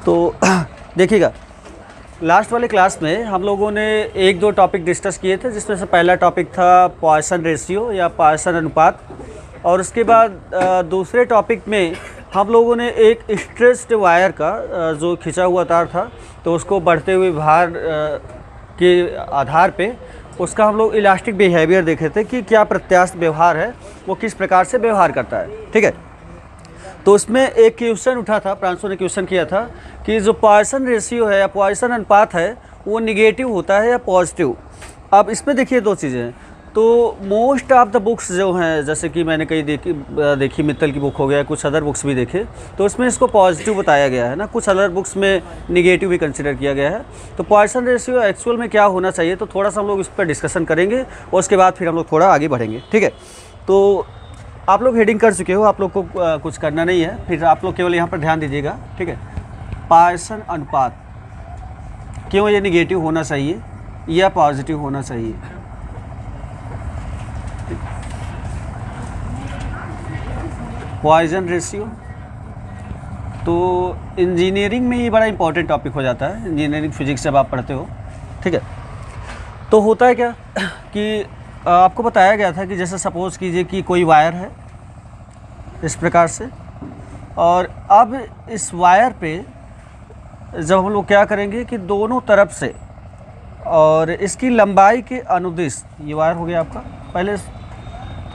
तो देखिएगा, लास्ट वाले क्लास में हम लोगों ने एक दो टॉपिक डिस्कस किए थे, जिसमें से पहला टॉपिक था पॉइसन रेशियो या पॉइसन अनुपात, और उसके बाद दूसरे टॉपिक में हम लोगों ने एक स्ट्रेस्ड वायर का जो खिंचा हुआ तार था, तो उसको बढ़ते हुए भार के आधार पे उसका हम लोग इलास्टिक बिहेवियर देखे थे कि क्या प्रत्यास्थ व्यवहार है, वो किस प्रकार से व्यवहार करता है। ठीक है, तो उसमें एक क्वेश्चन उठा था, प्रांशु ने क्वेश्चन किया था कि जो पॉइसन रेशियो है या पॉइसन अनुपात है वो निगेटिव होता है या पॉजिटिव। अब इसमें देखिए दो चीज़ें हैं। तो मोस्ट ऑफ द बुक्स जो हैं, जैसे कि मैंने कई देखी मित्तल की बुक हो गया, कुछ अदर बुक्स भी देखे, तो उसमें इसको पॉजिटिव बताया गया है ना, कुछ अदर बुक्स में निगेटिव भी कंसिडर किया गया है। तो पॉइसन रेशियो एक्चुअल में क्या होना चाहिए, तो थोड़ा सा हम लोग इस पर डिस्कशन करेंगे और उसके बाद फिर हम लोग थोड़ा आगे बढ़ेंगे। ठीक है, तो आप लोग हेडिंग कर चुके हो, आप लोग को कुछ करना नहीं है, फिर आप लोग केवल यहाँ पर ध्यान दीजिएगा। ठीक है, पॉइसन अनुपात क्यों ये निगेटिव होना चाहिए या पॉजिटिव होना चाहिए। पॉइसन रेशियो तो इंजीनियरिंग में ये बड़ा इंपॉर्टेंट टॉपिक हो जाता है, इंजीनियरिंग फिजिक्स जब आप पढ़ते हो। ठीक है, तो होता है क्या कि आपको बताया गया था कि जैसे सपोज़ कीजिए कि कोई वायर है इस प्रकार से, और अब इस वायर पे जब हम लोग क्या करेंगे कि दोनों तरफ से, और इसकी लंबाई के अनुदिश, ये वायर हो गया आपका, पहले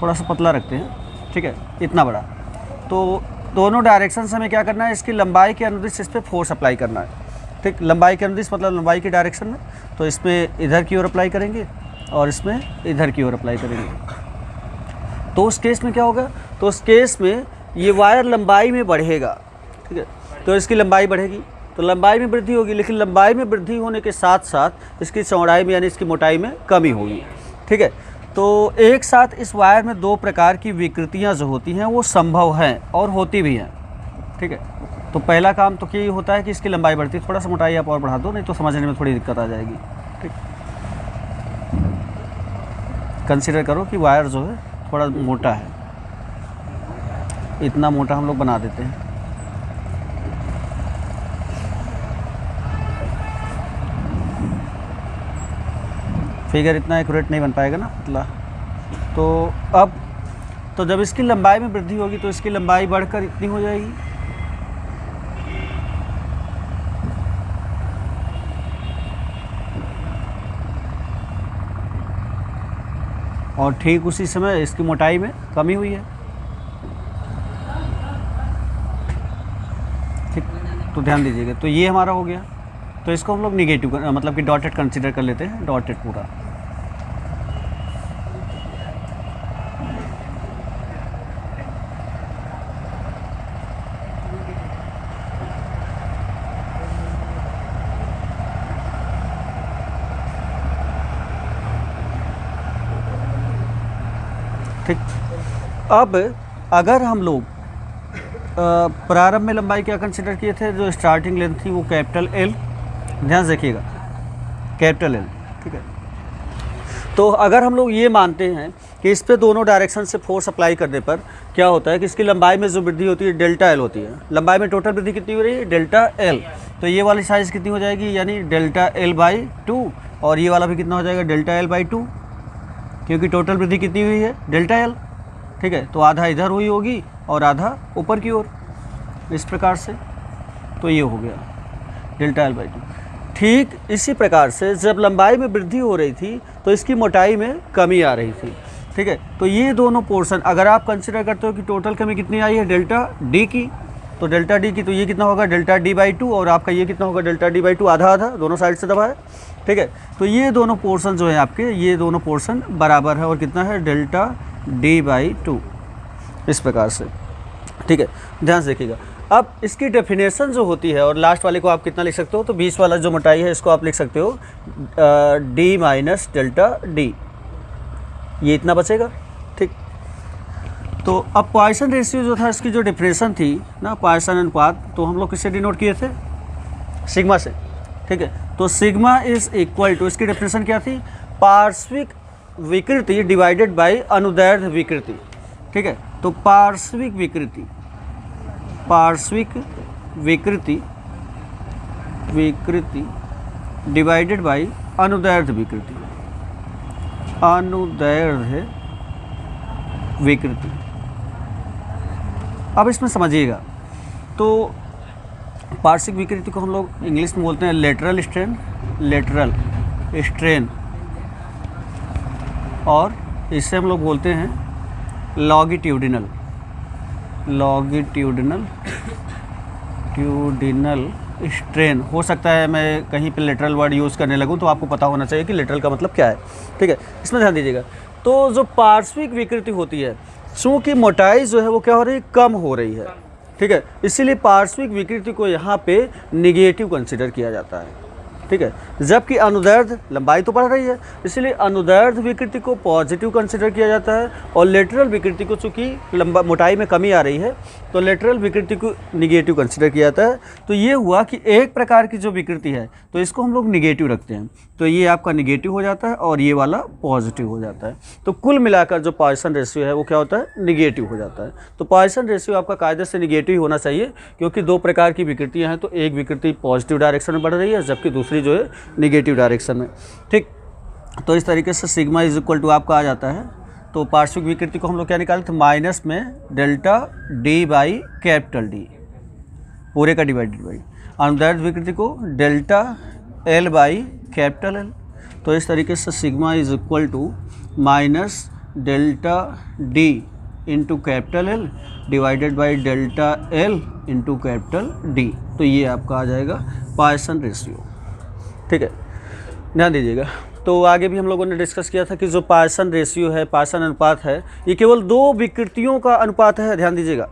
थोड़ा सा पतला रखते हैं, ठीक है, इतना बड़ा, तो दोनों डायरेक्शन से हमें क्या करना है, इसकी लंबाई के अनुदिश इस पर फोर्स अप्लाई करना है। ठीक, लंबाई के अनुदिश मतलब लंबाई के डायरेक्शन में, तो इसमें इधर की ओर अप्लाई करेंगे और इसमें इधर की ओर अप्लाई करेंगे। तो उस केस में क्या होगा, तो उस केस में ये वायर लंबाई में बढ़ेगा। ठीक है, तो इसकी लंबाई बढ़ेगी, तो लंबाई में वृद्धि होगी, लेकिन लंबाई में वृद्धि होने के साथ साथ इसकी चौड़ाई में यानी इसकी मोटाई में कमी होगी। ठीक है, तो एक साथ इस वायर में दो प्रकार की विकृतियाँ जो होती हैं वो संभव हैं और होती भी हैं। ठीक है, तो पहला काम तो क्या होता है कि इसकी लंबाई बढ़ती है, थोड़ा सा मोटाई आप और बढ़ा दो, नहीं तो समझने में थोड़ी दिक्कत आ जाएगी। ठीक, कंसिडर करो कि वायर जो है थोड़ा मोटा है, इतना मोटा हम लोग बना देते हैं। फिगर इतना एक्यूरेट नहीं बन पाएगा ना पतला। तो अब तो जब इसकी लंबाई में वृद्धि होगी तो इसकी लंबाई बढ़कर इतनी हो जाएगी, और ठीक उसी समय इसकी मोटाई में कमी हुई है। ठीक, तो ध्यान दीजिएगा, तो ये हमारा हो गया, तो इसको हम लोग निगेटिव मतलब कि डॉटेड कंसीडर कर लेते हैं, डॉटेड पूरा। ठीक, अब अगर हम लोग प्रारंभ में लंबाई क्या कंसिडर किए थे, जो स्टार्टिंग लेंथ थी वो कैपिटल एल, ध्यान से देखिएगा, कैपिटल एल। ठीक है, तो अगर हम लोग ये मानते हैं कि इस पे दोनों डायरेक्शन से फोर्स अप्लाई करने पर क्या होता है कि इसकी लंबाई में जो वृद्धि होती है डेल्टा एल होती है। लंबाई में टोटल वृद्धि कितनी हो रही है, डेल्टा एल, तो ये वाली साइज़ कितनी हो जाएगी, यानी डेल्टा एल बाई 2, और ये वाला भी कितना हो जाएगा, डेल्टा एल बाई 2, क्योंकि टोटल वृद्धि कितनी हुई है, डेल्टा एल। ठीक है, तो आधा इधर हुई होगी और आधा ऊपर की ओर, इस प्रकार से, तो ये हो गया डेल्टा एल बाई 2। ठीक इसी प्रकार से जब लंबाई में वृद्धि हो रही थी तो इसकी मोटाई में कमी आ रही थी। ठीक है, तो ये दोनों पोर्शन अगर आप कंसिडर करते हो कि टोटल कमी कितनी आई है, डेल्टा डी की, तो डेल्टा डी की, तो ये कितना होगा, डेल्टा डी बाई 2, और आपका ये कितना होगा, डेल्टा डी बाई 2, आधा आधा दोनों साइड से दबा है। ठीक है, तो ये दोनों पोर्शन जो है आपके, ये दोनों पोर्शन बराबर है, और कितना है, डेल्टा डी बाई 2, इस प्रकार से। ठीक है, ध्यान से देखिएगा। अब इसकी डेफिनेशन जो होती है, और लास्ट वाले को आप कितना लिख सकते हो, तो 20 वाला जो मोटाई है इसको आप लिख सकते हो डी माइनस डेल्टा डी, ये इतना बचेगा। ठीक, तो अब पॉइसन रेशियो जो था, इसकी जो डेफिनेशन थी ना, पॉइसन अनुपात, तो हम लोग किससे डिनोट किए थे, सिग्मा से। ठीक है, तो सिग्मा इज इक्वल टू, इसकी डेफिनेशन क्या थी, पार्श्विक विकृति डिवाइडेड बाय अनुदैर्ध्य विकृति। ठीक है, तो पार्श्विक विकृति विकृति डिवाइडेड बाई अनुदैर्ध्य विकृति, अनुदैर्ध्य विकृति। अब इसमें समझिएगा, तो पार्श्विक विकृति को हम लोग इंग्लिश में बोलते हैं लेटरल स्ट्रेन, लेटरल स्ट्रेन, और इससे हम लोग बोलते हैं लॉन्गिट्यूडिनल, लॉन्गिट्यूडिनल ट्यूडिनल स्ट्रेन। हो सकता है मैं कहीं पे लेटरल वर्ड यूज़ करने लगूँ, तो आपको पता होना चाहिए कि लेटरल का मतलब क्या है, ठीक है। इसमें ध्यान दीजिएगा। तो जो पार्श्विक विकृति होती है, चूँकि मोटाई जो है वो क्या हो रही है, कम हो रही है, ठीक है, इसीलिए पार्श्विक विकृति को यहाँ पे निगेटिव कंसिडर किया जाता है, ठीक है। जबकि अनुदैर्ध्य लंबाई तो बढ़ रही है, इसलिए अनुदैर्ध्य विकृति को पॉजिटिव कंसिडर किया जाता है, और लेटरल विकृति को चूँकि लंबा मोटाई में कमी आ रही है तो लेटरल विकृति को निगेटिव कंसिडर किया जाता है। तो ये हुआ कि एक प्रकार की जो विकृति है तो इसको हम लोग निगेटिव रखते हैं, तो ये आपका निगेटिव हो जाता है और ये वाला पॉजिटिव हो जाता है। तो कुल मिलाकर जो पॉइसन रेशियो है वो क्या होता है, निगेटिव हो जाता है। तो पॉइसन रेशियो आपका कायदे से निगेटिव होना चाहिए, क्योंकि दो प्रकार की विकृतियाँ हैं, तो एक विकृति पॉजिटिव डायरेक्शन में बढ़ रही है जबकि दूसरी जो है निगेटिव डायरेक्शन में, ठीक। तो इस तरीके से सिग्मा इज इक्वल टू आपका आ जाता है। तो पार्श्विक विकृति को हम लोग क्या निकाले थे, माइनस में delta D by capital D पूरे का डिवाइडेड बाई, अनुदैर्ध्य विकृति को delta L by capital L. तो इस तरीके से sigma is equal to minus delta D into capital L divided by delta L into capital D. तो ये आपका आ जाएगा पॉइसन रेशियो, ठीक है, ध्यान दीजिएगा। तो आगे भी हम लोगों ने डिस्कस किया था कि जो पॉइसन रेशियो है, पॉइसन अनुपात है, ये केवल दो विकृतियों का अनुपात है, ध्यान दीजिएगा,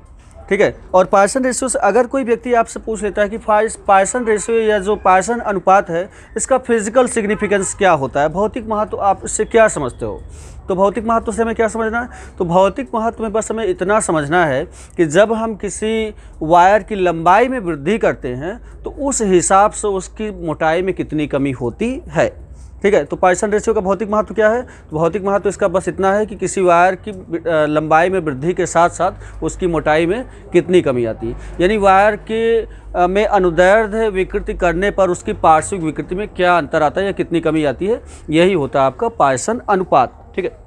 ठीक है। और पॉइसन रेशियो से अगर कोई व्यक्ति आपसे पूछ लेता है कि पॉइसन रेशियो या जो पॉइसन अनुपात है इसका फिजिकल सिग्निफिकेंस क्या होता है, भौतिक महत्व, तो आप इससे क्या समझते हो, तो भौतिक महत्व से हमें क्या समझना है, तो भौतिक महत्व में बस हमें इतना समझना है कि जब हम किसी वायर की लंबाई में वृद्धि करते हैं तो उस हिसाब से उसकी मोटाई में कितनी कमी होती है, ठीक है। तो पॉइसन रेशियो का भौतिक महत्व क्या है, तो भौतिक महत्व इसका बस इतना है कि किसी वायर की लंबाई में वृद्धि के साथ साथ उसकी मोटाई में कितनी कमी आती है, यानी वायर के में अनुदैर्ध्य विकृति करने पर उसकी पार्श्विक विकृति में क्या अंतर आता है या कितनी कमी आती है, यही होता है आपका पॉइसन अनुपात, ठीक है।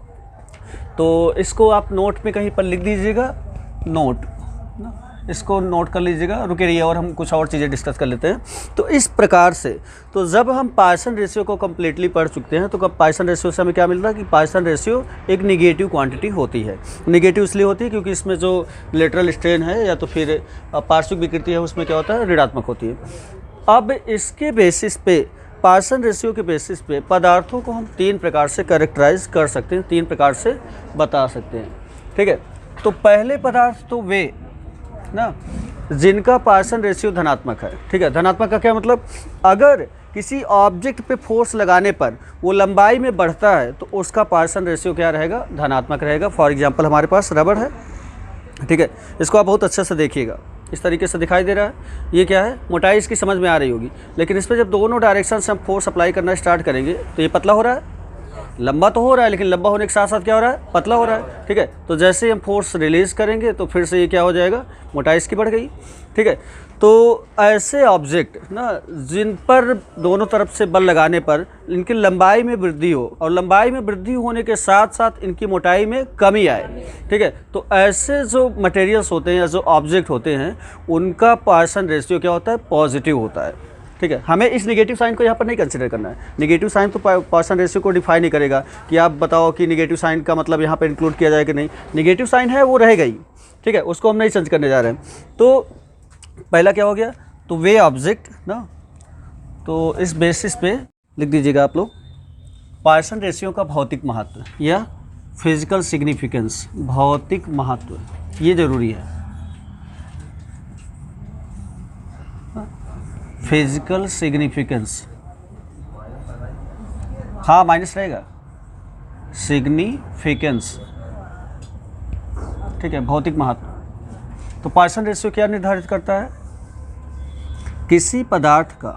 तो इसको आप नोट में कहीं पर लिख दीजिएगा, नोट, इसको नोट कर लीजिएगा, रुके रहिए और हम कुछ और चीज़ें डिस्कस कर लेते हैं। तो इस प्रकार से तो जब हम पॉइसन रेशियो को कम्प्लीटली पढ़ चुके हैं तो कब पॉइसन रेशियो से हमें क्या मिल रहा है कि पॉइसन रेशियो एक निगेटिव क्वांटिटी होती है। निगेटिव इसलिए होती है क्योंकि इसमें जो लेटरल स्ट्रेन है या तो फिर पार्श्विक विकृति है उसमें क्या होता है, ऋणात्मक होती है। अब इसके बेसिस पे, पॉइसन रेशियो के बेसिस पे पदार्थों को हम तीन प्रकार से कैरेक्टराइज कर सकते हैं, तीन प्रकार से बता सकते हैं, ठीक है। तो पहले पदार्थ तो वे ना जिनका पॉइसन रेशियो धनात्मक है, ठीक है। धनात्मक का क्या मतलब, अगर किसी ऑब्जेक्ट पे फोर्स लगाने पर वो लंबाई में बढ़ता है तो उसका पॉइसन रेशियो क्या रहेगा, धनात्मक रहेगा। फॉर एग्जांपल हमारे पास रबड़ है, ठीक है, इसको आप बहुत अच्छे से देखिएगा, इस तरीके से दिखाई दे रहा है, ये क्या है, मोटाई इसकी समझ में आ रही होगी, लेकिन इस पर जब दोनों डायरेक्शन से हम फोर्स अप्लाई करना स्टार्ट करेंगे तो ये पतला हो रहा है, लंबा तो हो रहा है लेकिन लंबा होने के साथ साथ क्या हो रहा है, पतला हो रहा है, ठीक है। तो जैसे ही हम फोर्स रिलीज़ करेंगे तो फिर से ये क्या हो जाएगा, मोटाई इसकी बढ़ गई, ठीक है। तो ऐसे ऑब्जेक्ट ना जिन पर दोनों तरफ से बल लगाने पर इनकी लंबाई में वृद्धि हो और लंबाई में वृद्धि होने के साथ साथ इनकी मोटाई में कमी आए, ठीक है, तो ऐसे जो मटेरियल्स होते हैं या जो ऑब्जेक्ट होते हैं उनका पॉइसन रेशियो क्या होता है, पॉजिटिव होता है, ठीक है। हमें इस नेगेटिव साइन को यहाँ पर नहीं कंसिडर करना है। नेगेटिव साइन तो पॉइसन रेशियो को डिफाइन नहीं करेगा कि आप बताओ कि नेगेटिव साइन का मतलब यहाँ पर इंक्लूड किया जाए कि नहीं, नेगेटिव साइन है वो रहेगा ही, ठीक है, उसको हम नहीं चेंज करने जा रहे हैं। तो पहला क्या हो गया, तो वे ऑब्जेक्ट ना, तो इस बेसिस पे लिख दीजिएगा आप लोग पॉइसन रेशियो का भौतिक महत्व या फिजिकल सिग्निफिकेंस, भौतिक महत्व, ये जरूरी है। फिजिकल सिग्निफिकेंस, हाँ माइनस रहेगा, सिग्निफिकेंस, ठीक है, भौतिक महत्व। तो पॉइसन रेशियो क्या निर्धारित करता है, किसी पदार्थ का,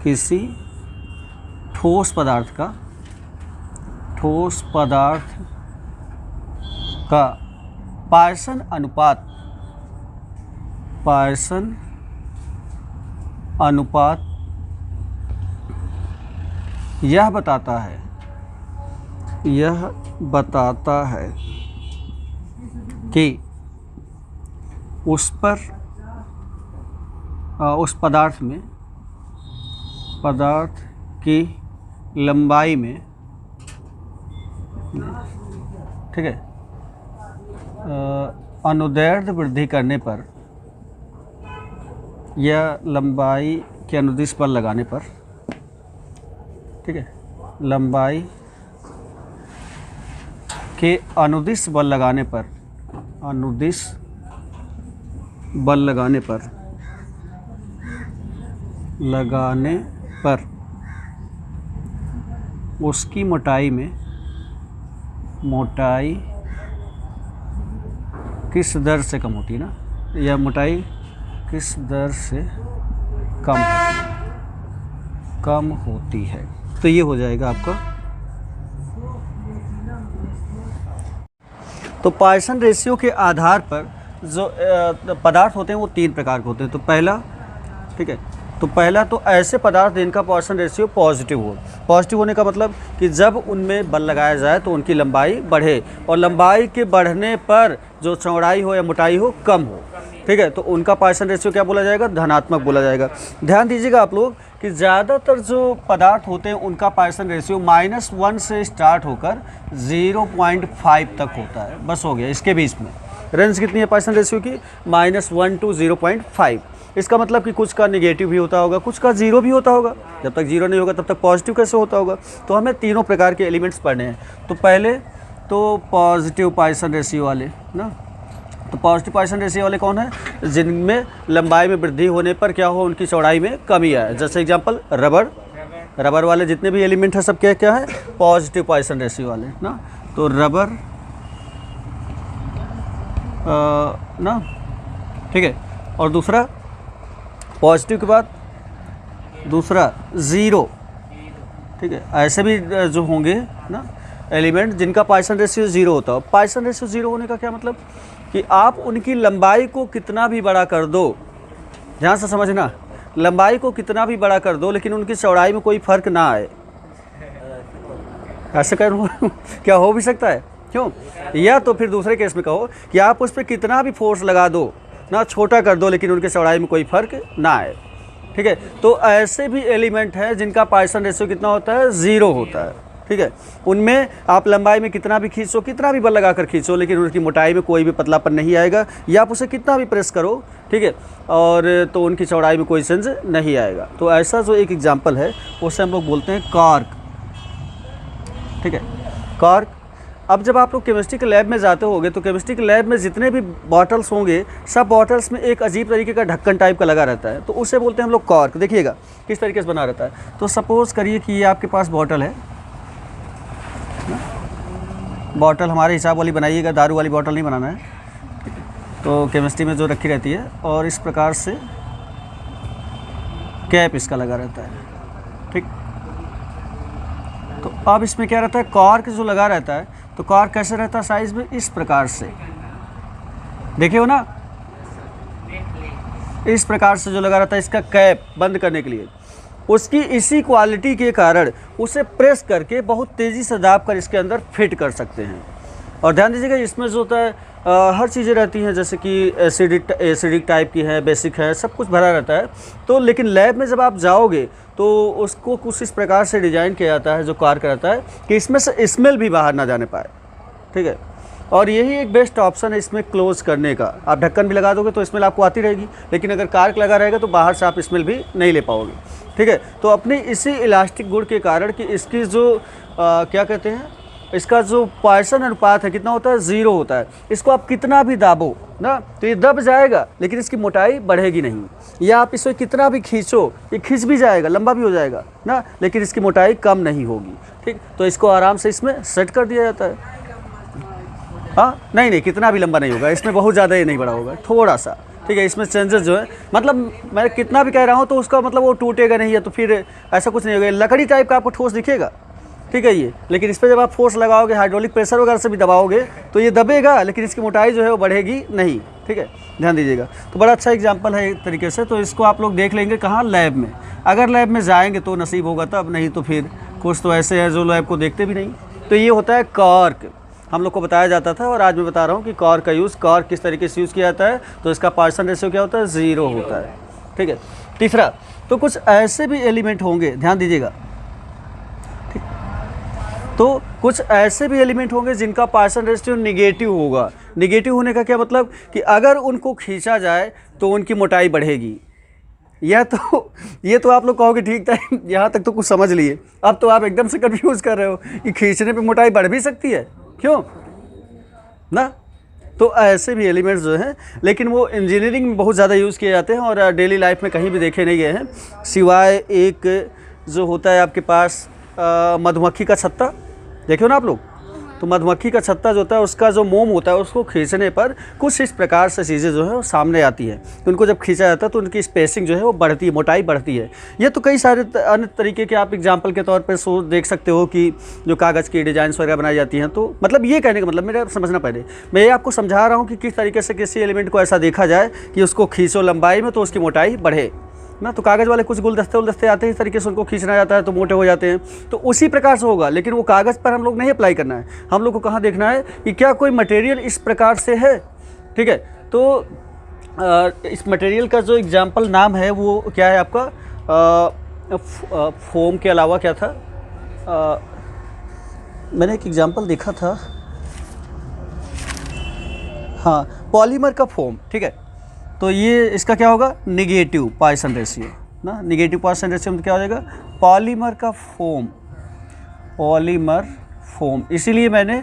किसी ठोस पदार्थ का, ठोस पदार्थ का पॉइसन अनुपात, पॉइसन अनुपात यह बताता है कि उस पदार्थ की लंबाई में, ठीक है, अनुदैर्ध्य वृद्धि करने पर या लंबाई के अनुदिश बल लगाने पर, ठीक है, लंबाई के अनुदिश बल लगाने पर उसकी मोटाई किस दर से कम होती है ना, या मोटाई किस दर से कम होती है। तो ये हो जाएगा आपका। तो पॉइसन रेशियो के आधार पर जो पदार्थ होते हैं वो 3 प्रकार के होते हैं। तो पहला, ठीक है, तो पहला तो ऐसे पदार्थ जिनका पॉइसन रेशियो पॉजिटिव हो। पॉजिटिव होने का मतलब कि जब उनमें बल लगाया जाए तो उनकी लंबाई बढ़े, और लंबाई के बढ़ने पर जो चौड़ाई हो या मोटाई हो कम हो, ठीक है, तो उनका पॉइसन रेशियो क्या बोला जाएगा? धनात्मक बोला जाएगा। ध्यान दीजिएगा आप लोग कि ज़्यादातर जो पदार्थ होते हैं उनका पॉइसन रेशियो -1 से स्टार्ट होकर 0.5 तक होता है। बस हो गया, इसके बीच में रेंज कितनी है पॉइसन रेशियो की? -1 to 0.5। इसका मतलब कि कुछ का नेगेटिव भी होता होगा, कुछ का जीरो भी होता होगा। जब तक जीरो नहीं होगा तब तक पॉजिटिव कैसे होता होगा? तो हमें तीनों प्रकार के एलिमेंट्स पढ़ने हैं। तो पहले तो पॉजिटिव पॉइसन रेशियो वाले ना, तो पॉजिटिव पॉइसन रेशियो वाले कौन है? जिनमें लंबाई में वृद्धि होने पर क्या हो, उनकी चौड़ाई में कमी आए। जैसे एग्जांपल रबर वाले जितने भी एलिमेंट हैं सब क्या है? पॉजिटिव पॉइसन रेशियो वाले ना। तो रबर ना, ठीक है, और दूसरा पॉजिटिव के बाद दूसरा ज़ीरो, ठीक है, ऐसे भी जो होंगे ना एलिमेंट जिनका पॉइसन रेशियो 0 होता हो। पॉइसन रेशियो 0 होने का क्या मतलब कि आप उनकी लंबाई को कितना भी बड़ा कर दो, ध्यान से समझना, लंबाई को कितना भी बड़ा कर दो लेकिन उनकी चौड़ाई में कोई फ़र्क ना आए। ऐसे करो क्या हो भी सकता है? क्यों? या तो फिर दूसरे केस में कहो कि आप उस पर कितना भी फोर्स लगा दो ना, छोटा कर दो लेकिन उनके चौड़ाई में कोई फ़र्क ना आए, ठीक है। तो ऐसे भी एलिमेंट हैं जिनका पॉइसन रेशियो कितना होता है? 0 होता है, ठीक है। उनमें आप लंबाई में कितना भी खींचो, कितना भी बल लगाकर खींचो, लेकिन उनकी मोटाई में कोई भी पतलापन नहीं आएगा, या आप उसे कितना भी प्रेस करो, ठीक है, और तो उनकी चौड़ाई में कोई चेंज नहीं आएगा। तो ऐसा जो एक एग्जाम्पल है उसे हम लोग बोलते हैं कॉर्क, ठीक है, कॉर्क। अब जब आप लोग केमिस्ट्री के लैब में जाते होंगे तो केमिस्ट्री के लैब में जितने भी बॉटल्स होंगे सब बॉटल्स में एक अजीब तरीके का ढक्कन टाइप का लगा रहता है, तो उसे बोलते हैं हम लोग कॉर्क। देखिएगा किस तरीके से बना रहता है। तो सपोज़ करिए कि ये आपके पास बॉटल है, बॉटल हमारे हिसाब वाली बनाइएगा, दारू वाली बॉटल नहीं बनाना है, तो केमिस्ट्री में जो रखी रहती है, और इस प्रकार से कैप इसका लगा रहता है, ठीक। तो अब इसमें क्या रहता है? कॉर्क जो लगा रहता है, तो कॉर्क कैसे रहता है साइज में? इस प्रकार से, देखे हो ना, इस प्रकार से जो लगा रहता है इसका कैप बंद करने के लिए। उसकी इसी क्वालिटी के कारण उसे प्रेस करके बहुत तेज़ी से दाब कर इसके अंदर फिट कर सकते हैं। और ध्यान दीजिएगा इसमें जो होता है हर चीज़ें रहती हैं, जैसे कि एसिडिक टाइप की है, बेसिक है, सब कुछ भरा रहता है। तो लेकिन लैब में जब आप जाओगे तो उसको कुछ इस प्रकार से डिज़ाइन किया जाता है जो कॉर्क रहता है कि इसमें से स्मेल भी बाहर ना जाने पाए, ठीक है। और यही एक बेस्ट ऑप्शन है इसमें क्लोज करने का। आप ढक्कन भी लगा दोगे तो स्मेल आपको आती रहेगी, लेकिन अगर कॉर्क लगा रहेगा तो बाहर से आप स्मेल भी नहीं ले पाओगे, ठीक है। तो अपनी इसी इलास्टिक गुण के कारण कि इसकी जो क्या कहते हैं, इसका जो पॉइसन अनुपात है कितना होता है? 0 होता है। इसको आप कितना भी दाबो ना तो ये दब जाएगा, लेकिन इसकी मोटाई बढ़ेगी नहीं। या आप इसे कितना भी खींचो, ये खींच भी जाएगा, लंबा भी हो जाएगा ना, लेकिन इसकी मोटाई कम नहीं होगी, ठीक। तो इसको आराम से इसमें सेट कर दिया जाता है। हाँ, नहीं, कितना भी लंबा नहीं होगा, इसमें बहुत ज़्यादा ये नहीं बड़ा होगा, थोड़ा सा, ठीक है। इसमें चेंजेस जो है, मतलब मैं कितना भी कह रहा हूँ तो उसका मतलब वो टूटेगा नहीं है, तो फिर ऐसा कुछ नहीं होगा। लकड़ी टाइप का आपको ठोस दिखेगा, ठीक है ये, लेकिन इस पर जब आप फोर्स लगाओगे, हाइड्रोलिक प्रेशर वगैरह से भी दबाओगे तो ये दबेगा, लेकिन इसकी मोटाई जो है वो बढ़ेगी नहीं। ठीक है, ध्यान दीजिएगा। तो बड़ा अच्छा एग्जाम्पल है एक तरीके से। तो इसको आप लोग देख लेंगे कहाँ, लैब में। अगर लैब में जाएंगे तो नसीब होगा तब, नहीं तो फिर कुछ तो ऐसे है जो लैब को देखते भी नहीं। तो ये होता है कॉर्क, हम लोग को बताया जाता था और आज मैं बता रहा हूँ कि कॉर्क का यूज़, कॉर्क किस तरीके से यूज़ किया जाता है। तो इसका पार्सन रेशियो क्या होता है, 0 होता है, ठीक है। तीसरा, तो कुछ ऐसे भी एलिमेंट होंगे, ध्यान दीजिएगा, ठीक। तो कुछ ऐसे भी एलिमेंट होंगे जिनका पार्सन रेशियो निगेटिव होगा। निगेटिव होने का क्या मतलब कि अगर उनको खींचा जाए तो उनकी मोटाई बढ़ेगी। ये तो आप लोग कहोगे ठीक था, यहाँ तक तो कुछ समझ लिए। अब तो आप एकदम से कंफ्यूज कर रहे हो कि खींचने पे मोटाई बढ़ भी सकती है, क्यों ना। तो ऐसे भी एलिमेंट्स जो हैं, लेकिन वो इंजीनियरिंग में बहुत ज़्यादा यूज़ किए जाते हैं और डेली लाइफ में कहीं भी देखे नहीं गए हैं, सिवाय एक जो होता है आपके पास मधुमक्खी का छत्ता, देखे हो ना आप लोग। तो मधुमक्खी का छत्ता जो होता है, उसका जो मोम होता है, उसको खींचने पर कुछ इस प्रकार से चीज़ें जो है वो सामने आती हैं। तो उनको जब खींचा जाता है तो उनकी स्पेसिंग जो है वो बढ़ती है, मोटाई बढ़ती है। ये तो कई सारे अन्य तरीके के आप एग्जाम्पल के तौर पर देख सकते हो कि जो कागज़ की डिज़ाइंस वगैरह बनाई जाती हैं। तो मतलब ये कहने का मतलब, मेरा समझना पहले, मैं ये आपको समझा रहा हूँ कि किस तरीके से किसी एलिमेंट को ऐसा देखा जाए कि उसको खींचो लंबाई में तो उसकी मोटाई बढ़े ना। तो कागज़ वाले कुछ गुलदस्ते आते हैं, इस तरीके से उनको खींचना जाता है तो मोटे हो जाते हैं। तो उसी प्रकार से होगा, लेकिन वो कागज़ पर हम लोग नहीं अप्लाई करना है। हम लोग को कहाँ देखना है कि क्या कोई मटेरियल इस प्रकार से है, ठीक है। तो इस मटेरियल का जो एग्जाम्पल नाम है वो क्या है आपका, फोम के अलावा क्या था, मैंने एक एग्जाम्पल देखा था, हाँ, पॉलीमर का फोम, ठीक है। तो ये इसका क्या होगा, निगेटिव पॉइसन रेशियो ना। निगेटिव पॉइसन रेशियो में क्या हो जाएगा, पॉलीमर का फोम, पॉलीमर फोम, इसीलिए मैंने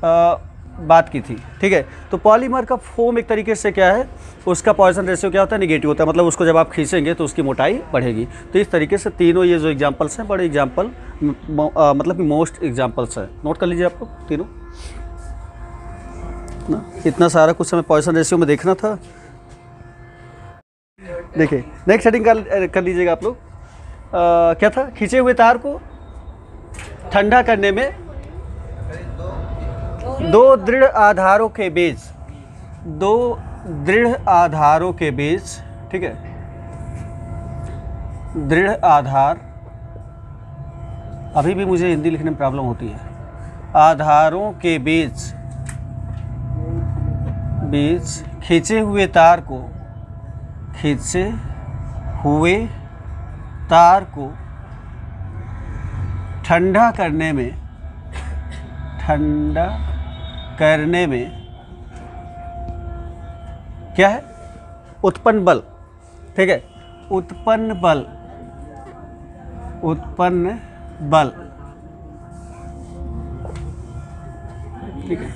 बात की थी, ठीक है। तो पॉलीमर का फोम एक तरीके से क्या है, उसका पॉइसन रेशियो क्या होता है, निगेटिव होता है। मतलब उसको जब आप खींचेंगे तो उसकी मोटाई बढ़ेगी। तो इस तरीके से तीनों ये जो एग्जाम्पल्स हैं, बड़े एग्जाम्पल मतलब कि मोस्ट एग्जाम्पल्स हैं, नोट कर लीजिए आप लोग तीनों ना। इतना सारा कुछ हमें पॉइसन रेशियो में देखना था। देखिए नेक्स्ट सेटिंग कर लीजिएगा आप लोग। क्या था, खींचे हुए तार को ठंडा करने में दो दृढ़ आधारों के बीच, ठीक है, दृढ़ आधार, अभी भी मुझे हिंदी लिखने में प्रॉब्लम होती है, आधारों के बीच खींचे हुए तार को ठंडा करने में क्या है, उत्पन्न बल, ठीक है, उत्पन्न बल, ठीक है।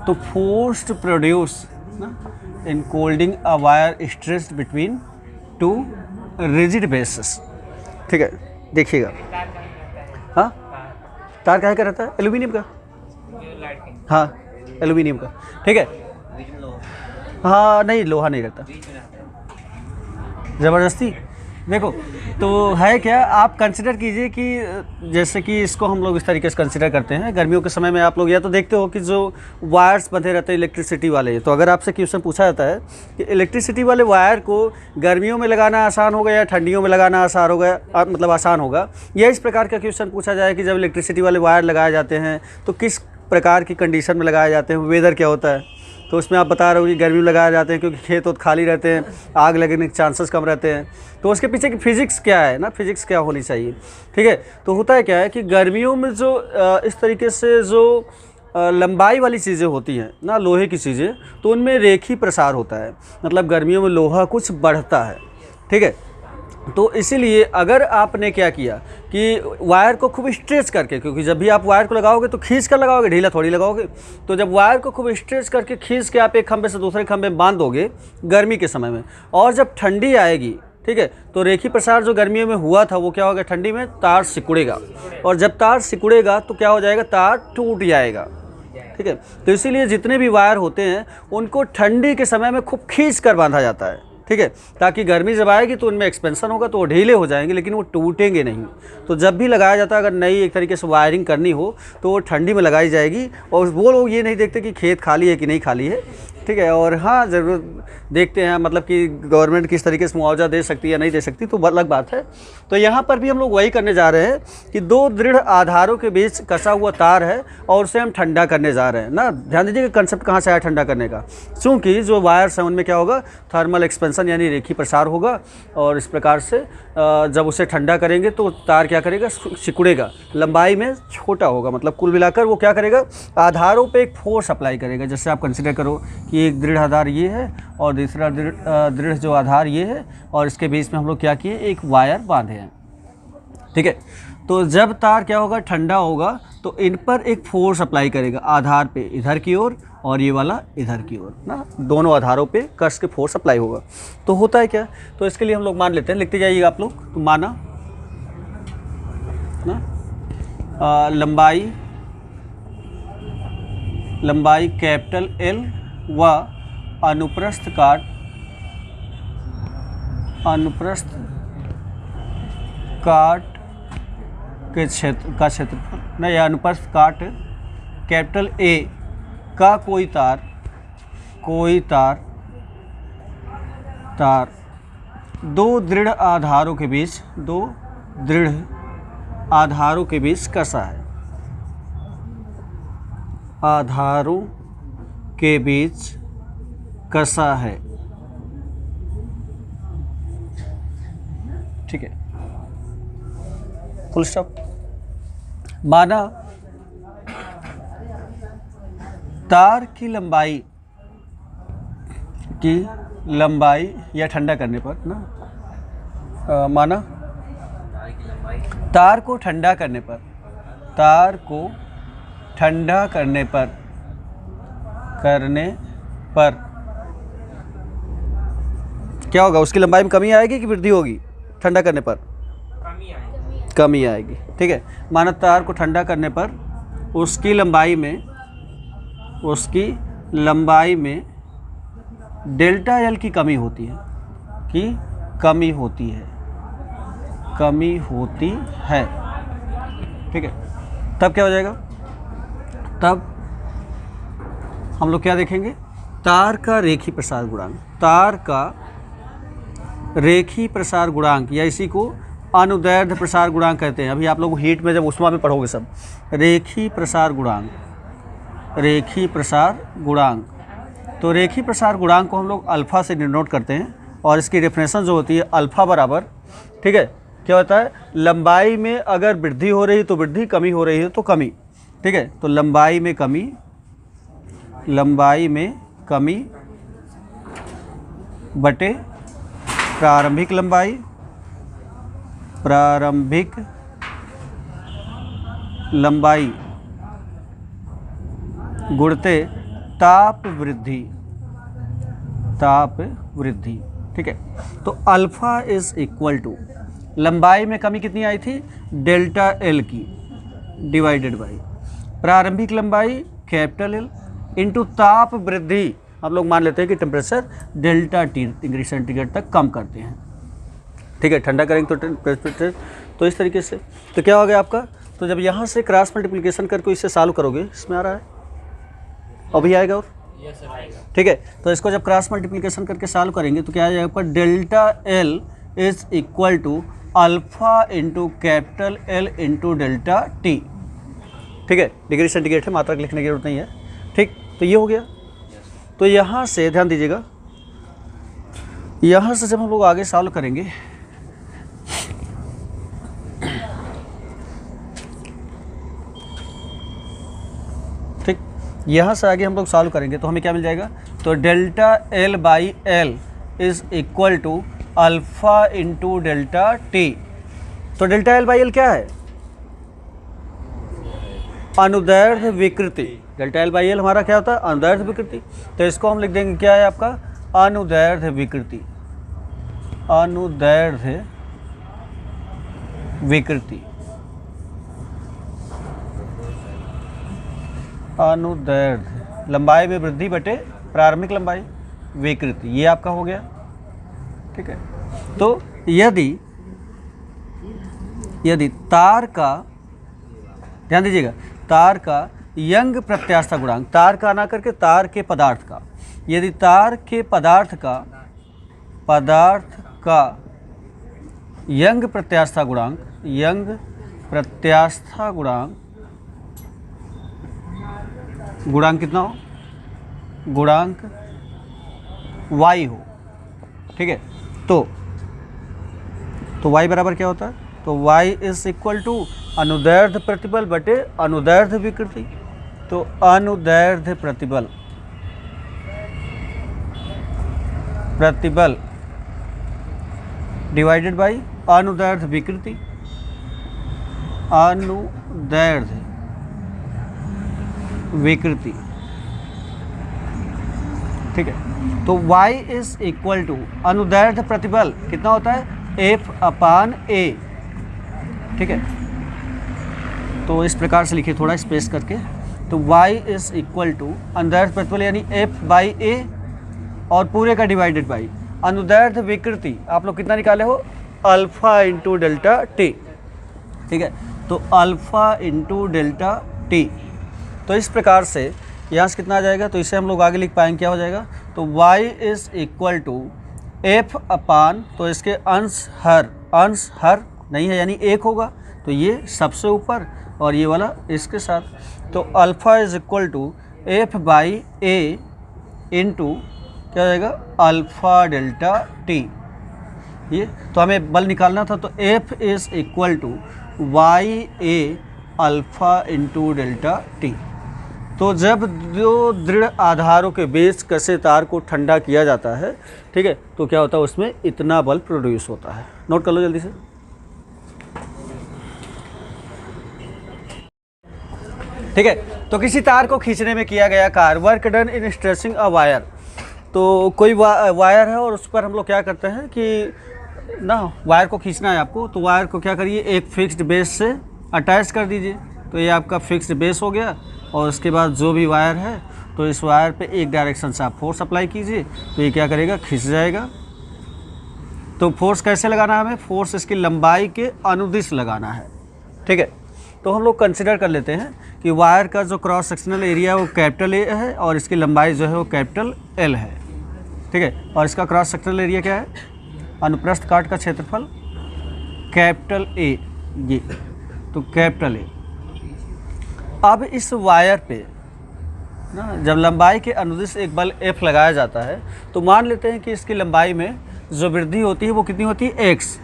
तो force to produce in cooling a wire stressed between two rigid bases, ठीक है। देखिएगा, हाँ, तार काहे का रहता है, एल्यूमिनियम का, हाँ, एल्यूमिनियम का, ठीक है। हाँ, नहीं, लोहा नहीं रहता, ज़बरदस्ती। देखो, तो है क्या, आप कंसिडर कीजिए कि जैसे कि इसको हम लोग इस तरीके से कंसिडर करते हैं, गर्मियों के समय में आप लोग या तो देखते हो कि जो वायर्स बंधे रहते हैं इलेक्ट्रिसिटी वाले। तो अगर आपसे क्वेश्चन पूछा जाता है कि इलेक्ट्रिसिटी वाले वायर को गर्मियों में लगाना आसान होगा या ठंडियों में लगाना आसान होगा, मतलब आसान होगा, या इस प्रकार का क्वेश्चन पूछा जाए कि जब इलेक्ट्रिसिटी वाले वायर लगाए जाते हैं तो किस प्रकार की कंडीशन में लगाए जाते हैं, वेदर क्या होता है, तो उसमें आप बता रहे हो कि गर्मी में लगाए जाते हैं क्योंकि खेत और खाली रहते हैं, आग लगने के चांसेस कम रहते हैं। तो उसके पीछे की फिजिक्स क्या है ना, फिजिक्स क्या होनी चाहिए, ठीक है। तो होता है क्या है कि गर्मियों में जो इस तरीके से जो लंबाई वाली चीज़ें होती हैं ना, लोहे की चीज़ें, तो उनमें रेखी प्रसार होता है, मतलब गर्मियों में लोहा कुछ बढ़ता है, ठीक है। तो इसीलिए अगर आपने क्या किया कि वायर को खूब स्ट्रेच करके, क्योंकि जब भी आप वायर को लगाओगे तो खींच कर लगाओगे, ढीला थोड़ी लगाओगे, तो जब वायर को खूब स्ट्रेच करके खींच के आप एक खंभे से दूसरे खंभे में बांध दोगे गर्मी के समय में, और जब ठंडी आएगी, ठीक है, तो रेखी प्रसार जो गर्मियों में हुआ था वो क्या होगा, ठंडी में तार सिकुड़ेगा, और जब तार सिकुड़ेगा तो क्या हो जाएगा, तार टूट जाएगा, ठीक है। तो इसीलिए जितने भी वायर होते हैं उनको ठंडी के समय में खूब खींच कर बांधा जाता है, ठीक है, ताकि गर्मी जब आएगी तो उनमें एक्सपेंशन होगा तो वो ढीले हो जाएंगे, लेकिन वो टूटेंगे नहीं। तो जब भी लगाया जाता है, अगर नई एक तरीके से वायरिंग करनी हो तो वो ठंडी में लगाई जाएगी, और वो लोग ये नहीं देखते कि खेत खाली है कि नहीं खाली है, ठीक है। और हाँ, ज़रूर देखते हैं मतलब कि गवर्नमेंट किस तरीके से मुआवजा दे सकती है या नहीं दे सकती, तो अलग बात है। तो यहाँ पर भी हम लोग वही करने जा रहे हैं कि दो दृढ़ आधारों के बीच कसा हुआ तार है और उसे हम ठंडा करने जा रहे हैं ना। ध्यान दीजिए कि कंसेप्ट कहाँ से आया ठंडा करने का, क्योंकि जो वायर्स हैं उनमें क्या होगा, थर्मल एक्सपेंशन यानी रेखीय प्रसार होगा, और इस प्रकार से जब उसे ठंडा करेंगे तो तार क्या करेगा, सिकुड़ेगा, लंबाई में छोटा होगा। मतलब कुल मिलाकर वो क्या करेगा, आधारों पे एक फोर्स अप्लाई करेगा। जैसे आप कंसिडर करो कि एक दृढ़ आधार ये है और दूसरा दृढ़ जो आधार ये है, और इसके बीच में हम लोग क्या किए, एक वायर बांधे हैं। ठीक है। तो जब तार क्या होगा, ठंडा होगा, तो इन पर एक फोर्स अप्लाई करेगा, आधार पे इधर की ओर और ये वाला इधर की ओर ना, दोनों आधारों पे कस के फोर्स अप्लाई होगा। तो होता है क्या, तो इसके लिए हम लोग मान लेते हैं, लिखते जाइएगा आप लोग। तो माना ना लंबाई कैपिटल एल व अनुप्रस्थ काट के क्षेत्रफल ना, या अनुप्रस्थ काट कैपिटल ए का कोई तार दो दृढ़ आधारों के बीच कसा है, आधारों के बीच कसा है। ठीक है, फुल स्टॉप। माना तार की लंबाई या ठंडा करने पर ना, माना तार को ठंडा करने पर क्या होगा, उसकी लंबाई में कमी आएगी कि वृद्धि होगी, ठंडा करने पर कमी आएगी। ठीक है। माना तार को ठंडा करने पर उसकी लंबाई में डेल्टा एल की कमी होती है। ठीक है। तब क्या हो जाएगा, तब हम लोग क्या देखेंगे, तार का रेखीय प्रसार गुणांक या इसी को अनुदैर्ध्य प्रसार गुणांक कहते हैं। अभी आप लोग हीट में जब उष्मा में पढ़ोगे सब, रेखीय प्रसार गुणांक। तो रेखीय प्रसार गुणांक को हम लोग अल्फ़ा से डिनोट करते हैं, और इसकी डेफिनेशन जो होती है अल्फ़ा बराबर, ठीक है, क्या होता है, लंबाई में अगर वृद्धि हो रही है तो वृद्धि, कमी हो रही है तो कमी। ठीक है। तो लंबाई में कमी बटे प्रारंभिक लंबाई गुणते ताप वृद्धि। ठीक है। तो अल्फ़ा इज इक्वल टू, लंबाई में कमी कितनी आई थी, डेल्टा एल की, डिवाइडेड बाई प्रारंभिक लंबाई कैपिटल एल इंटू ताप वृद्धि। हम लोग मान लेते हैं कि temperature delta T degree centigrade तक कम करते हैं। ठीक है। ठंडा करेंगे तो टेम्परेचर, तो इस तरीके से। तो क्या हो गया आपका, तो जब यहाँ से क्रॉस मल्टीप्लिकेशन करके इसे सॉल्व करोगे, इसमें आ रहा है, अभी आएगा और ठीक है। तो इसको जब क्रॉस मल्टीप्लिकेशन करके सॉल्व करेंगे तो क्या आ जाएगा आपका, delta L is equal to alpha into capital L into delta T. ठीक है। डिग्री सेंटीग्रेड है, मात्रक लिखने की जरूरत नहीं है। ठीक। तो ये हो गया। तो यहाँ से ध्यान दीजिएगा, यहाँ से जब हम लोग आगे सॉल्व करेंगे, ठीक, यहाँ से आगे हम लोग सॉल्व करेंगे तो हमें क्या मिल जाएगा, तो delta L by L is equal to alpha into delta T. तो डेल्टा एल बाई एल क्या है, अनुदैर्ध्य विकृति। डेल्टा एल बाई एल हमारा क्या होता है, अनुदैर्ध्य विकृति। तो इसको हम लिख देंगे, क्या है आपका, अनुदैर्ध्य विकृति। अनुदैर्ध्य लंबाई में वृद्धि बटे प्रारंभिक लंबाई विकृति, ये आपका हो गया। ठीक है। तो यदि तार का, ध्यान दीजिएगा, तार का यंग प्रत्यास्था गुणांक, तार का ना करके तार के पदार्थ का, यदि तार के पदार्थ का यंग प्रत्यास्था गुणांक कितना हो, गुणांक y हो, ठीक है। तो y बराबर क्या होता है, तो y इज इक्वल टू अनुदैर्ध्य प्रतिबल बटे अनुदैर्ध्य विकृति। तो अनुदैर्ध्य प्रतिबल डिवाइडेड बाई अनुदैर्ध्य विकृति, अनुदैर्ध्य विकृति, ठीक है। तो y इज इक्वल टू अनुदैर्ध्य प्रतिबल कितना होता है, F/A, ठीक है। तो इस प्रकार से लिखिए थोड़ा स्पेस करके। तो y इज इक्वल टू अनुदैर्ध्य प्रतिबल यानी F/A और पूरे का डिवाइडेड बाई अनुदैर्ध्य विकृति, आप लोग कितना निकाले हो, अल्फा इंटू डेल्टा टी, ठीक है। तो अल्फा इंटू डेल्टा टी। तो इस प्रकार से यहाँ से कितना आ जाएगा, तो इसे हम लोग आगे लिख पाएंगे, क्या हो जाएगा, तो y is equal to F upon, तो इसके अंश हर नहीं है यानी 1 होगा, तो ये सबसे ऊपर और ये वाला इसके साथ। तो alpha is equal to F/A into क्या हो जाएगा, अल्फ़ा डेल्टा टी। ये तो हमें बल निकालना था, तो F is equal to YA alpha into delta T. तो जब दो दृढ़ आधारों के बीच कसे तार को ठंडा किया जाता है, ठीक है, तो क्या होता है, उसमें इतना बल प्रोड्यूस होता है। नोट कर लो जल्दी से। ठीक है, तो किसी तार को खींचने में किया गया कार्य, work done in stressing a wire. तो कोई वायर है और उस पर हम लोग क्या करते हैं कि ना वायर को खींचना है आपको, तो वायर को क्या करिए, एक फिक्स्ड बेस से अटैच कर दीजिए। तो ये आपका फिक्स्ड बेस हो गया, और उसके बाद जो भी वायर है, तो इस वायर पे एक डायरेक्शन से आप फोर्स अप्लाई कीजिए, तो ये क्या करेगा, खींच जाएगा। तो फोर्स कैसे लगाना है हमें, फोर्स इसकी लंबाई के अनुदिश लगाना है, ठीक है। तो हम लोग कंसिडर कर लेते हैं कि वायर का जो क्रॉस सेक्शनल एरिया है वो कैपिटल ए है, और इसकी लंबाई जो है वो कैपिटल एल है, ठीक है। और इसका क्रॉस सेक्शनल एरिया क्या है, अनुप्रस्थ काट का क्षेत्रफल कैपिटल ए, ये तो कैपिटल ए। अब इस वायर पे ना जब लंबाई के अनुदिश एक बल F लगाया जाता है, तो मान लेते हैं कि इसकी लंबाई में जो वृद्धि होती है वो कितनी होती है, x।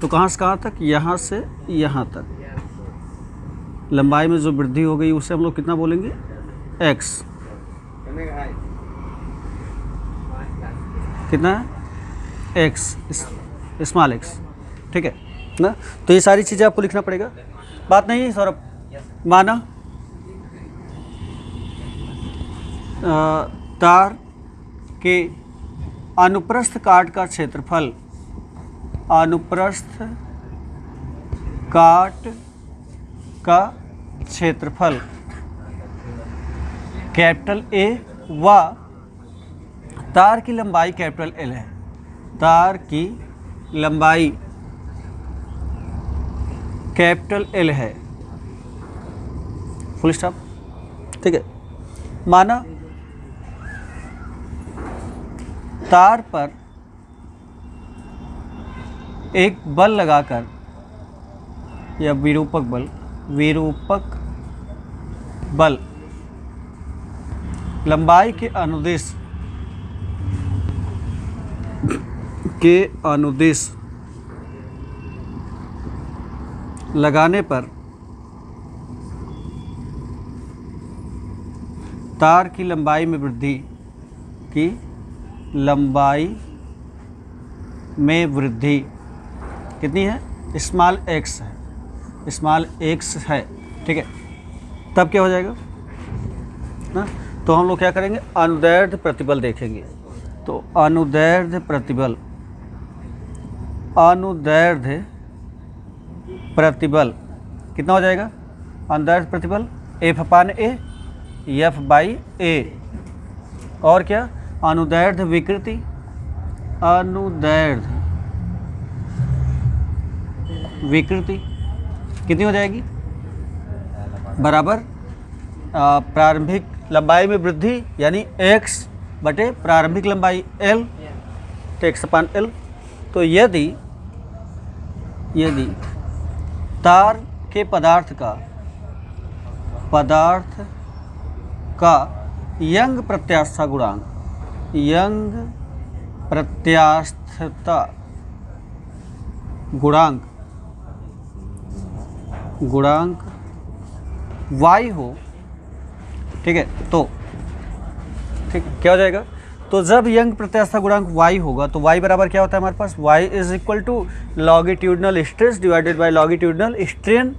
तो कहाँ से कहाँ तक, यहाँ से यहाँ तक लंबाई में जो वृद्धि हो गई उसे हम लोग कितना बोलेंगे, x। कितना है, x, स्मॉल x, ठीक है ना। तो ये सारी चीज़ें आपको लिखना पड़ेगा, बात नहीं है सौरभ। माना तार के अनुप्रस्थ काट का क्षेत्रफल, अनुप्रस्थ काट का क्षेत्रफल कैपिटल ए व तार की लंबाई कैपिटल एल है, तार की लंबाई कैपिटल एल है, फुल स्टॉप, ठीक है। माना तार पर एक बल लगाकर या विरूपक बल लंबाई के अनुदिश लगाने पर तार की लंबाई में वृद्धि, कितनी है, स्मॉल x है, ठीक है। तब क्या हो जाएगा ना, तो हम लोग क्या करेंगे, अनुदैर्ध्य प्रतिबल देखेंगे। तो अनुदैर्ध्य प्रतिबल कितना हो जाएगा, अनुदैर्ध्य प्रतिबल F/A F/A, और क्या, अनुदैर्ध्य विकृति, कितनी हो जाएगी, बराबर प्रारंभिक लंबाई में वृद्धि यानी x बटे प्रारंभिक लंबाई l, तो x/l। तो यदि तार के पदार्थ का यंग प्रत्यास्थता गुणांक y हो, ठीक है, तो ठीक है क्या हो जाएगा, तो जब यंग प्रत्यास्थता गुणांक y होगा तो y बराबर क्या होता है हमारे पास, y is equal to longitudinal stress divided by longitudinal strain.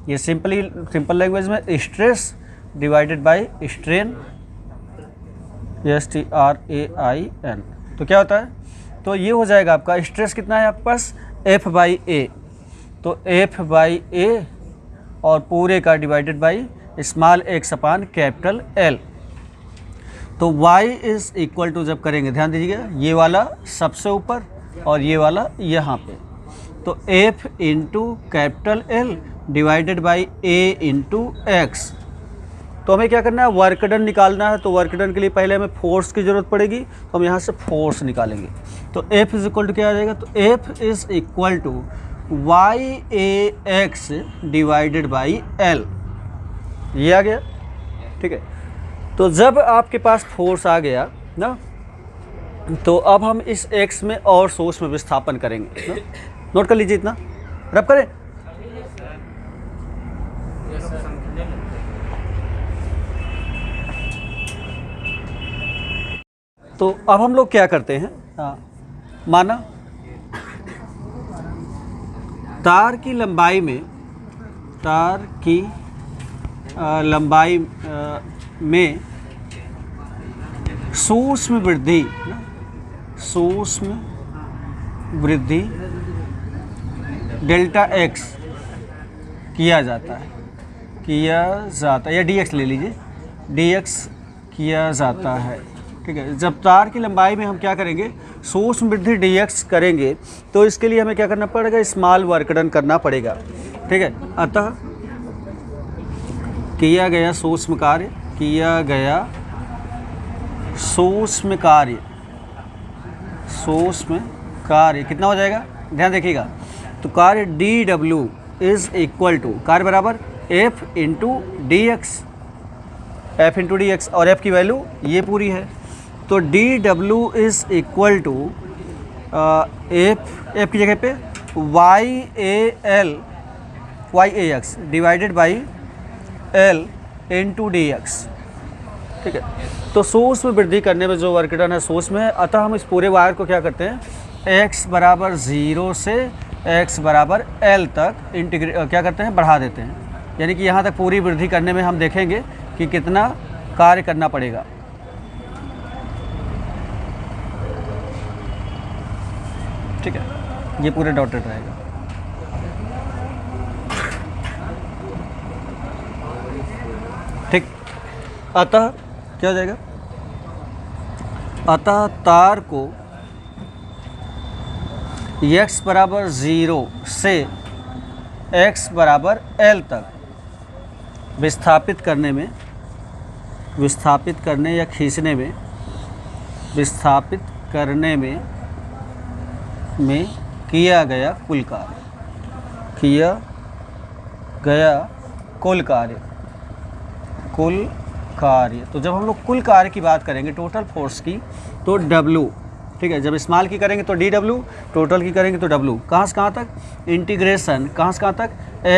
ये सिंपल लैंग्वेज में stress divided by strain, STRAIN। तो क्या होता है, तो ये हो जाएगा आपका स्ट्रेस कितना है आपके पास F/A, तो F/A और पूरे का डिवाइडेड बाई स्मॉल x/L। तो y इज इक्वल टू जब करेंगे, ध्यान दीजिएगा, ये वाला सबसे ऊपर और ये वाला यहाँ पे, तो F into L divided by A into x। तो हमें क्या करना है, वर्क डन निकालना है। तो वर्क डन के लिए पहले हमें फोर्स की ज़रूरत पड़ेगी, तो हम यहाँ से फोर्स निकालेंगे। तो F इज इक्वल टू क्या आ जाएगा, तो F is equal to YAX divided by L, ये आ गया, ठीक है। तो जब आपके पास फोर्स आ गया ना, तो अब हम इस x में और सोर्स में विस्थापन करेंगे ना? नोट कर लीजिए, इतना रब करें। तो अब हम लोग क्या करते हैं, माना तार की लंबाई में सूक्ष्म वृद्धि डेल्टा x किया जाता है, या dx ले लीजिए, dx किया जाता है, ठीक है। जब तार की लंबाई में हम क्या करेंगे, सूक्ष्म वृद्धि dx करेंगे, तो इसके लिए हमें क्या करना पड़ेगा, स्मॉल वर्क डन करना पड़ेगा, ठीक है। अतः किया गया सूक्ष्म कार्य कितना हो जाएगा, ध्यान देखिएगा। तो कार्य dW इज इक्वल टू, कार्य बराबर F इंटू dx, और F की वैल्यू ये पूरी है। तो dW is equal to F की जगह पे YAX divided by L into dx, ठीक है। तो सूक्ष्म वृद्धि करने में जो वर्क डन है सूक्ष्म है, अतः हम इस पूरे वायर को क्या करते हैं, x बराबर 0 से x बराबर L तक क्या करते हैं, बढ़ा देते हैं। यानी कि यहाँ तक पूरी वृद्धि करने में हम देखेंगे कि कितना कार्य करना पड़ेगा, ठीक है। ये पूरे डॉटेड रहेगा, ठीक। अतः क्या हो जाएगा, अतः तार को x बराबर 0 से x बराबर L तक विस्थापित करने में किया गया कुल कार्य। तो जब हम लोग कुल कार्य की बात करेंगे, टोटल फोर्स की, तो W, ठीक है। जब स्मॉल की करेंगे तो DW, टोटल की करेंगे तो W। कहाँ से कहाँ तक, इंटीग्रेशन कहाँ से कहाँ तक,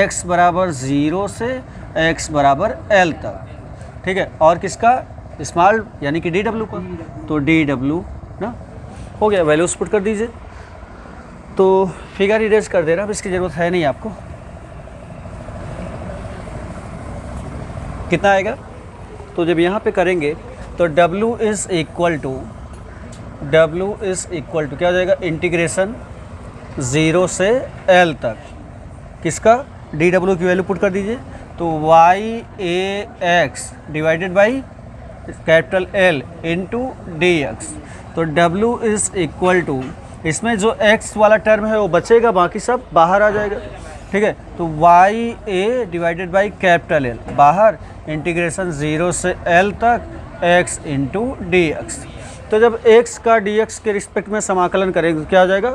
x बराबर 0 से x बराबर L तक, ठीक है। और किसका, स्मॉल यानी कि DW का, तो DW ना हो गया। वैल्यूज पुट कर दीजिए। तो फिगर इरेज कर दे रहा, अब इसकी ज़रूरत है नहीं आपको। कितना आएगा, तो जब यहाँ पे करेंगे तो W इज़ इक्वल टू क्या हो जाएगा, इंटीग्रेशन 0 से L तक, किसका, DW की वैल्यू पुट कर दीजिए। तो YAX divided by capital L into dx। तो W इज़ इक्वल टू, इसमें जो x वाला टर्म है वो बचेगा, बाकी सब बाहर आ जाएगा। ठीक है। तो Y A divided by capital L, बाहर इंटीग्रेशन 0 से एल तक x इंटू डी एक्स। तो जब x का dx के रिस्पेक्ट में समाकलन करेंगे तो क्या हो जाएगा,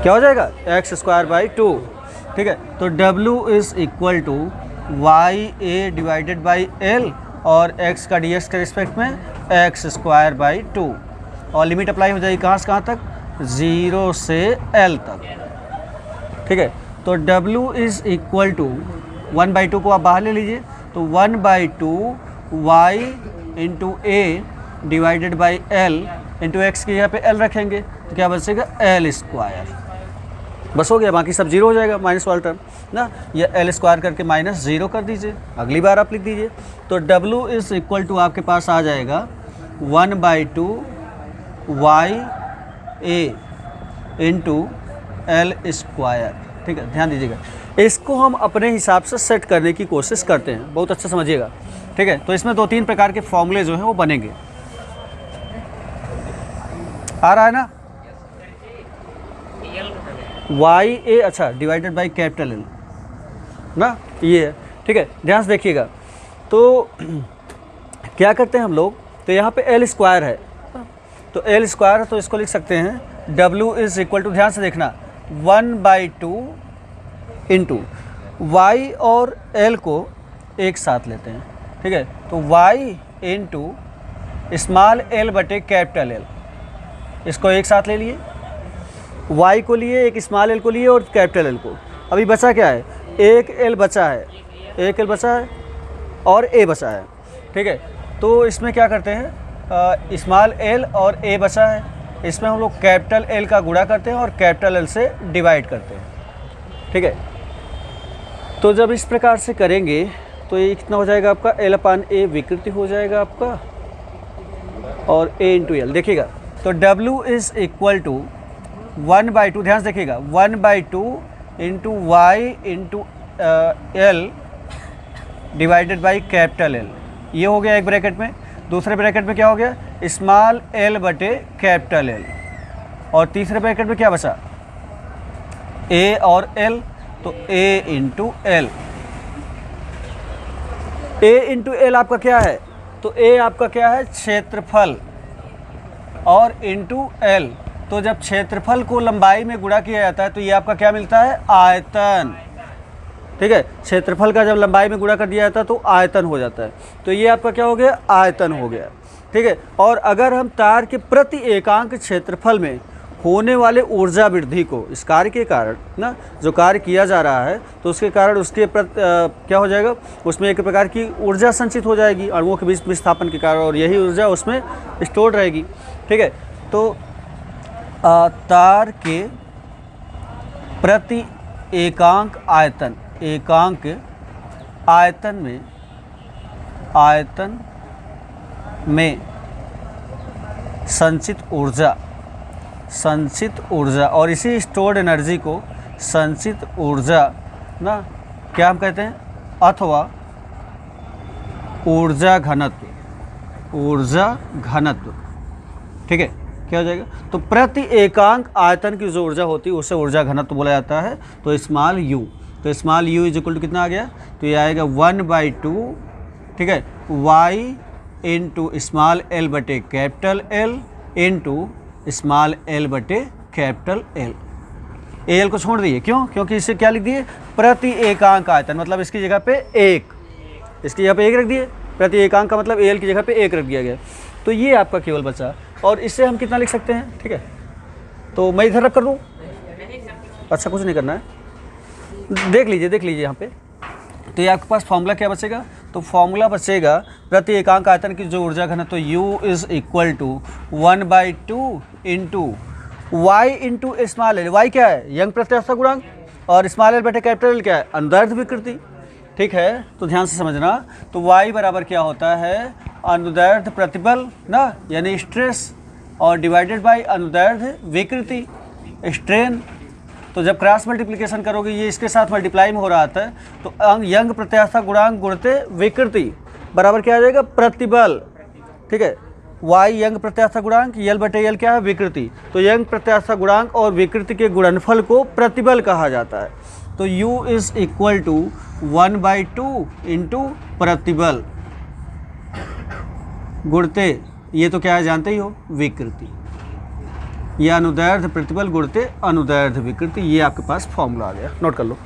क्या हो जाएगा, एक्स स्क्वायर बाई 2। ठीक है। तो w is equal to Y A divided by L और x का dx के रिस्पेक्ट में एक्स स्क्वायर बाई 2, और लिमिट अप्लाई हो जाएगी कहाँ से कहाँ तक, 0 से l तक। ठीक है। तो w इज इक्वल टू 1/2 को आप बाहर ले लीजिए, तो 1/2 y into A divided by L into x की जगह पे l रखेंगे तो क्या बचेगा, l स्क्वायर, बस हो गया, बाकी सब जीरो हो जाएगा, माइनस वाला टर्म ना, ये l स्क्वायर करके -0 कर दीजिए, अगली बार आप लिख दीजिए। तो w इज इक्वल टू आपके पास आ जाएगा 1/2 y a into L square. ठीक है, ध्यान दीजिएगा, इसको हम अपने हिसाब से सेट करने की कोशिश करते हैं, बहुत अच्छा समझिएगा। ठीक है। तो इसमें 2-3 प्रकार के फॉर्मूले जो हैं वो बनेंगे, आ रहा है ना, वाई ए, अच्छा, डिवाइडेड बाई कैपिटल एल ना, ये है। ठीक है, ध्यान से देखिएगा। तो क्या करते हैं हम लोग, तो यहाँ पे एल स्क्वायर है, तो एल स्क्वायर है तो इसको लिख सकते हैं w इज इक्वल टू, ध्यान से देखना, 1/2 इंटू वाई और एल को एक साथ लेते हैं। ठीक है। तो y इंटू स्मॉल एल बटे कैपिटल एल, इसको एक साथ ले लिए, y को लिए, एक स्मॉल एल को लिए और कैपिटल एल को। अभी बचा क्या है, एक एल बचा है, एक एल बचा है और ए बचा है। ठीक है। तो इसमें क्या करते हैं, स्मॉल एल और ए बचा है, इसमें हम लोग कैपिटल एल का गुणा करते हैं और कैपिटल एल से डिवाइड करते हैं। ठीक है। तो जब इस प्रकार से करेंगे तो ये कितना हो जाएगा आपका, l/a विकृति हो जाएगा आपका, और a इंटू एल, देखिएगा। तो w इज इक्वल टू 1/2, ध्यान से देखिएगा, 1/2 into Y into L divided by capital L, ये हो गया एक ब्रैकेट में। दूसरे ब्रैकेट में क्या हो गया, स्मॉल एल बटे कैपिटल एल, और तीसरे ब्रैकेट में क्या बचा, ए और एल, तो ए इंटू एल। ए इंटू एल आपका क्या है, तो ए आपका क्या है, क्षेत्रफल, और इंटू एल, तो जब क्षेत्रफल को लंबाई में गुणा किया जाता है तो ये आपका क्या मिलता है, आयतन। ठीक है। क्षेत्रफल का जब लंबाई में गुणा कर दिया जाता है तो आयतन हो जाता है, तो ये आपका क्या हो गया, आयतन हो गया। ठीक है। और अगर हम तार के प्रति एकांक क्षेत्रफल में होने वाले ऊर्जा वृद्धि को, इस कार्य के कारण ना, जो कार्य किया जा रहा है तो उसके कारण उसके क्या हो जाएगा, उसमें एक प्रकार की ऊर्जा संचित हो जाएगी अणुओं के बीच विस्थापन के कारण, और यही ऊर्जा उसमें स्टोर रहेगी। ठीक है। तो तार के प्रति एकांक आयतन, एकांक आयतन में संचित ऊर्जा और इसी स्टोर्ड एनर्जी को संचित ऊर्जा ना क्या हम कहते हैं, अथवा ऊर्जा घनत्व। ठीक है, क्या हो जाएगा, तो प्रति एकांक आयतन की जो ऊर्जा होती है उसे ऊर्जा घनत्व बोला जाता है। तो स्मॉल यू, तो small U is equal to कितना आ गया, तो ये आएगा 1/2, ठीक है, वाई इंटू स्मॉल एल बटे capital L into small L बटे कैपिटल एल। एल को छोड़ दिए, क्यों, क्योंकि इसे क्या लिख दिए, प्रति एकांक आयतन, मतलब इसकी जगह पे एक, इसकी जगह पे एक रख दिए, प्रति एकांक का मतलब एल की जगह पे एक रख दिया गया, तो ये आपका केवल बचा। और इससे हम कितना लिख सकते हैं, ठीक है, तो मैं इधर रख कर दूँ, अच्छा कुछ नहीं करना है, देख लीजिए यहाँ पे, तो ये आपके पास फॉर्मूला क्या बचेगा, तो फॉर्मूला बचेगा प्रति एकांक आयतन की जो ऊर्जा घनत्व, तो U is equal to 1/2 into Y into small L. Y क्या है, यंग प्रत्यास्थ गुणांक, और स्मॉल एल बटे कैपिटल एल क्या है, अनुदैर्ध्य विकृति। ठीक है, तो ध्यान से समझना, तो y बराबर क्या होता है, अनुदैर्ध्य प्रतिबल ना, यानी स्ट्रेस, और डिवाइडेड बाई अनुदैर्ध्य विकृति, स्ट्रेन। तो जब क्रॉस मल्टीप्लिकेशन करोगे, ये इसके साथ मल्टीप्लाई में हो रहा था, तो यंग प्रत्यास्थ गुणांक गुणते विकृति बराबर क्या आ जाएगा, प्रतिबल। ठीक है, वाई यंग प्रत्यास्थ गुणांक, यल बटे यल क्या है, विकृति। तो यंग प्रत्यास्थ गुणांक और विकृति के गुणनफल को प्रतिबल कहा जाता है। तो U is equal to 1/2 into प्रतिबल गुणते, ये तो क्या है जानते ही हो, विकृति। ये अनुदैर्ध्य प्रतिबल गुणते अनुदैर्ध्य विकृति, ये आपके पास फॉर्मूला आ गया, नोट कर लो।